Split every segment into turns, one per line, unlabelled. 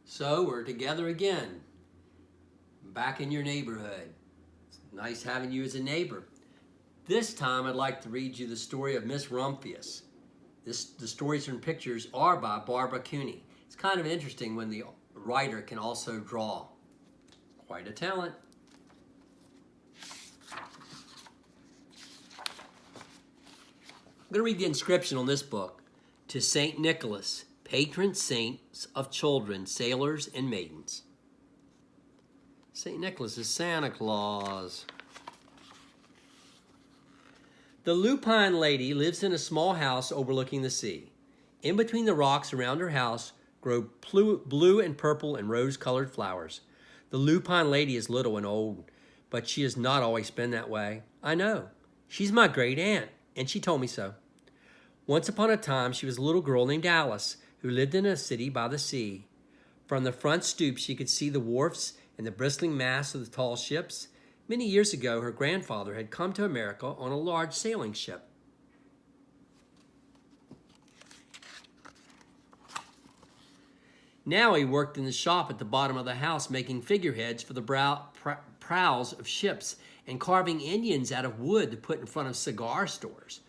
So we're together again, back in your neighborhood. It's nice having you as a neighbor. This time I'd like to read you the story of Miss Rumphius. The stories and pictures are by Barbara Cooney. It's kind of interesting when the writer can also draw. Quite a talent. I'm going to read the inscription on this book. To St. Nicholas, patron saints of children, sailors, and maidens. St. Nicholas is Santa Claus. The lupine lady lives in a small house overlooking the sea. In between the rocks around her house grow blue and purple and rose-colored flowers. The lupine lady is little and old, but she has not always been that way. I know. She's my great aunt, and she told me so. Once upon a time, she was a little girl named Alice who lived in a city by the sea. From the front stoop, she could see the wharfs and the bristling masts of the tall ships. Many years ago, her grandfather had come to America on a large sailing ship. Now he worked in the shop at the bottom of the house making figureheads for the prows of ships and carving Indians out of wood to put in front of cigar stores.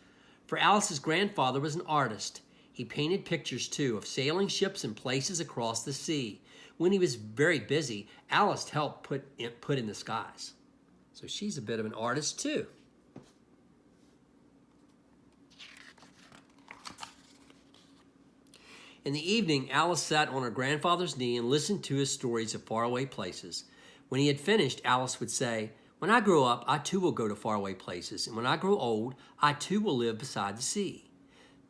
For Alice's grandfather was an artist. He painted pictures, too, of sailing ships and places across the sea. When he was very busy, Alice helped put in the skies. So she's a bit of an artist, too. In the evening, Alice sat on her grandfather's knee and listened to his stories of faraway places. When he had finished, Alice would say, "When I grow up, I too will go to faraway places, and when I grow old, I too will live beside the sea."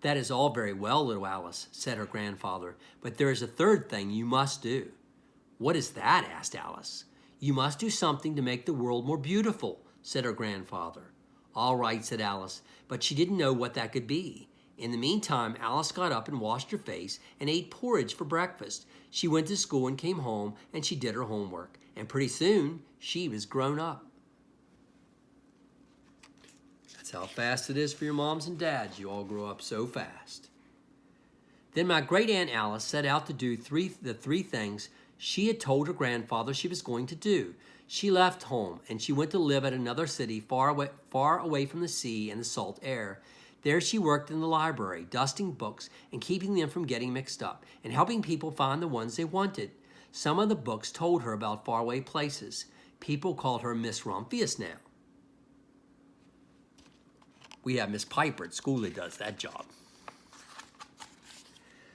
"That is all very well, little Alice," said her grandfather, "but there is a third thing you must do." "What is that?" asked Alice. "You must do something to make the world more beautiful," said her grandfather. "All right," said Alice, but she didn't know what that could be. In the meantime, Alice got up and washed her face and ate porridge for breakfast. She went to school and came home, and she did her homework. And pretty soon, she was grown up. That's how fast it is for your moms and dads. You all grow up so fast. Then my great-aunt Alice set out to do the three things she had told her grandfather she was going to do. She left home, and she went to live at another city far away from the sea and the salt air. There she worked in the library, dusting books and keeping them from getting mixed up, and helping people find the ones they wanted. Some of the books told her about faraway places. People called her Miss Rumphius now. We have Miss Piper at school that does that job.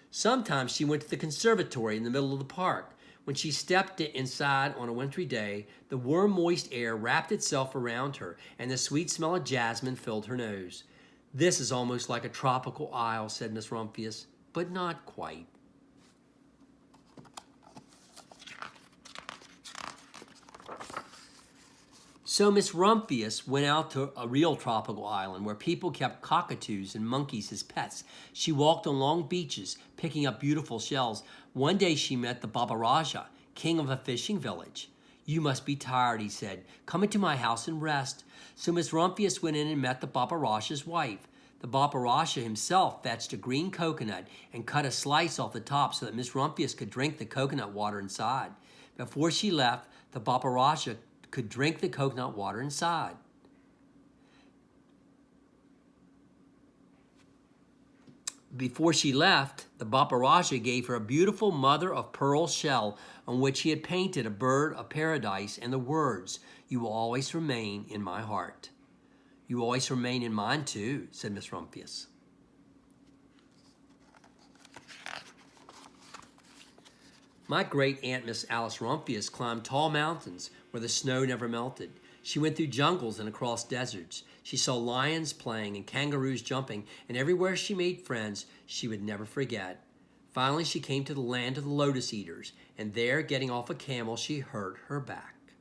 Sometimes she went to the conservatory in the middle of the park. When she stepped inside on a wintry day, the warm, moist air wrapped itself around her, and the sweet smell of jasmine filled her nose. "This is almost like a tropical isle," said Miss Rumphius, "but not quite." So Miss Rumphius went out to a real tropical island where people kept cockatoos and monkeys as pets. She walked on long beaches, picking up beautiful shells. One day she met the Baba Raja, king of a fishing village. "You must be tired," he said. "Come into my house and rest." So Miss Rumphius went in and met the Baba Raja's wife. The Baba Raja himself fetched a green coconut and cut a slice off the top so that Miss Rumphius could drink the coconut water inside. Before she left, the Baba Raja could drink the coconut water inside. Before she left, the Baba Raja gave her a beautiful mother-of-pearl shell on which he had painted a bird of paradise and the words, "You will always remain in my heart." "You always remain in mine, too," said Miss Rumphius. My great-aunt Miss Alice Rumphius climbed tall mountains where the snow never melted. She went through jungles and across deserts. She saw lions playing and kangaroos jumping, and everywhere she made friends she would never forget. Finally, she came to the land of the lotus eaters, and there, getting off a camel, she hurt her back.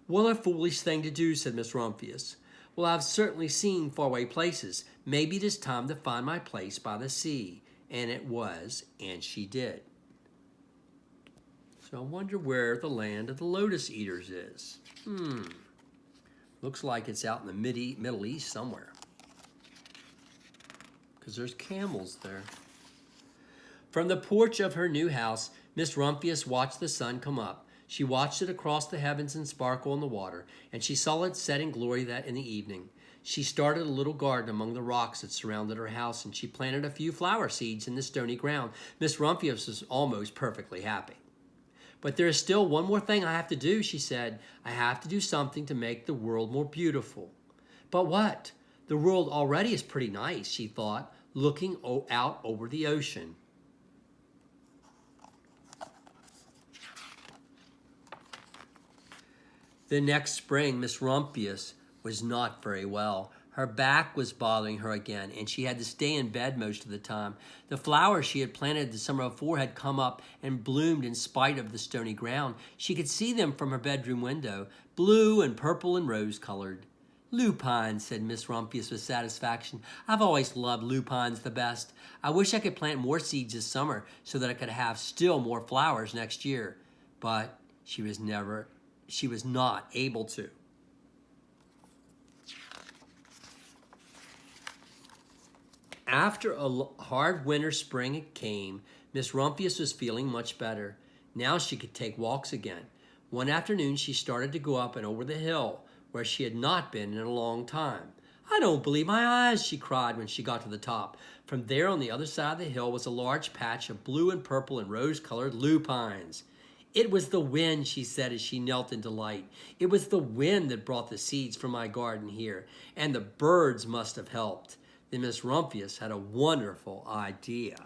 "What a foolish thing to do," said Miss Rumphius. "Well, I've certainly seen faraway places. Maybe it is time to find my place by the sea." And it was, and she did. So I wonder where the land of the lotus eaters is. Looks like it's out in the Middle East somewhere, because there's camels there. From the porch of her new house, Miss Rumphius watched the sun come up. She watched it across the heavens and sparkle in the water, and she saw it set in glory that in the evening. She started a little garden among the rocks that surrounded her house, and she planted a few flower seeds in the stony ground. Miss Rumphius was almost perfectly happy. But there is still one more thing I have to do, she said. I have to do something to make the world more beautiful. But what? The world already is pretty nice, she thought, looking out over the ocean. The next spring, Miss Rumphius was not very well. Her back was bothering her again, and she had to stay in bed most of the time. The flowers she had planted the summer before had come up and bloomed in spite of the stony ground. She could see them from her bedroom window, blue and purple and rose-colored. Lupines, said Miss Rumphius with satisfaction. I've always loved lupines the best. I wish I could plant more seeds this summer so that I could have still more flowers next year. But she was not able to. After a hard winter spring came, Miss Rumphius was feeling much better. Now she could take walks again. One afternoon she started to go up and over the hill, where she had not been in a long time. I don't believe my eyes, she cried when she got to the top. From there on the other side of the hill was a large patch of blue and purple and rose-colored lupines. It was the wind, she said as she knelt in delight. It was the wind that brought the seeds from my garden here, and the birds must have helped. Then Miss Rumphius had a wonderful idea.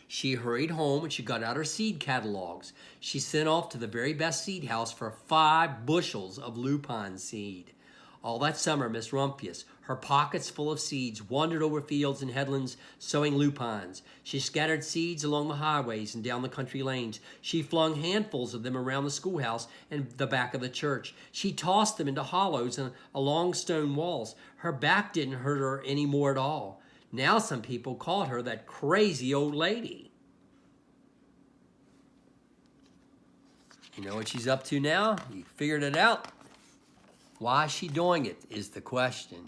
She hurried home and she got out her seed catalogs. She sent off to the very best seed house for 5 bushels of lupine seed. All that summer, Miss Rumphius, her pockets full of seeds, wandered over fields and headlands sowing lupines. She scattered seeds along the highways and down the country lanes. She flung handfuls of them around the schoolhouse and the back of the church. She tossed them into hollows and along stone walls. Her back didn't hurt her any more at all. Now some people called her that crazy old lady. You know what she's up to now? You figured it out? Why is she doing it is the question.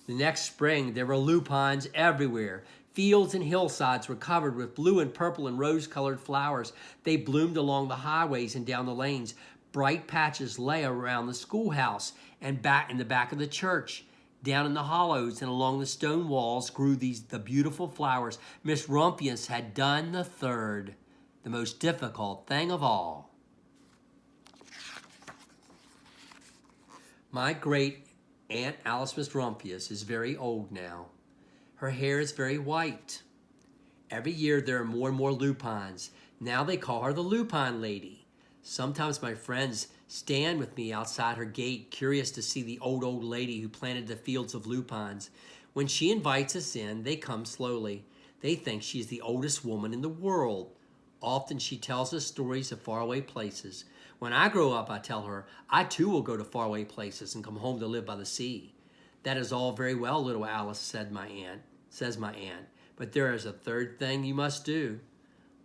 The next spring, there were lupines everywhere. Fields and hillsides were covered with blue and purple and rose-colored flowers. They bloomed along the highways and down the lanes. Bright patches lay around the schoolhouse and back in the back of the church. Down in the hollows and along the stone walls grew the beautiful flowers. Miss Rumphius had done the third, the most difficult thing of all. My great Aunt Alice Miss Rumphius is very old now. Her hair is very white. Every year there are more and more lupines. Now they call her the Lupine Lady. Sometimes my friends stand with me outside her gate, curious to see the old lady who planted the fields of lupines. When she invites us in, they come slowly. They think she's the oldest woman in the world. Often she tells us stories of faraway places. When I grow up, I tell her, I too will go to faraway places and come home to live by the sea. That is all very well, little Alice, says my aunt. But there is a third thing you must do.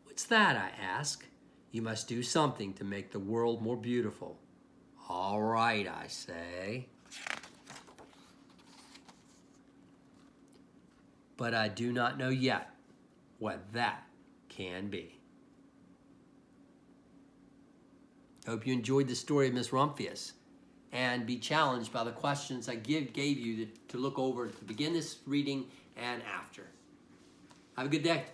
What's that, I ask. You must do something to make the world more beautiful. All right, I say. But I do not know yet what that can be. Hope you enjoyed the story of Miss Rumphius and be challenged by the questions I gave you to look over to begin this reading and after. Have a good day.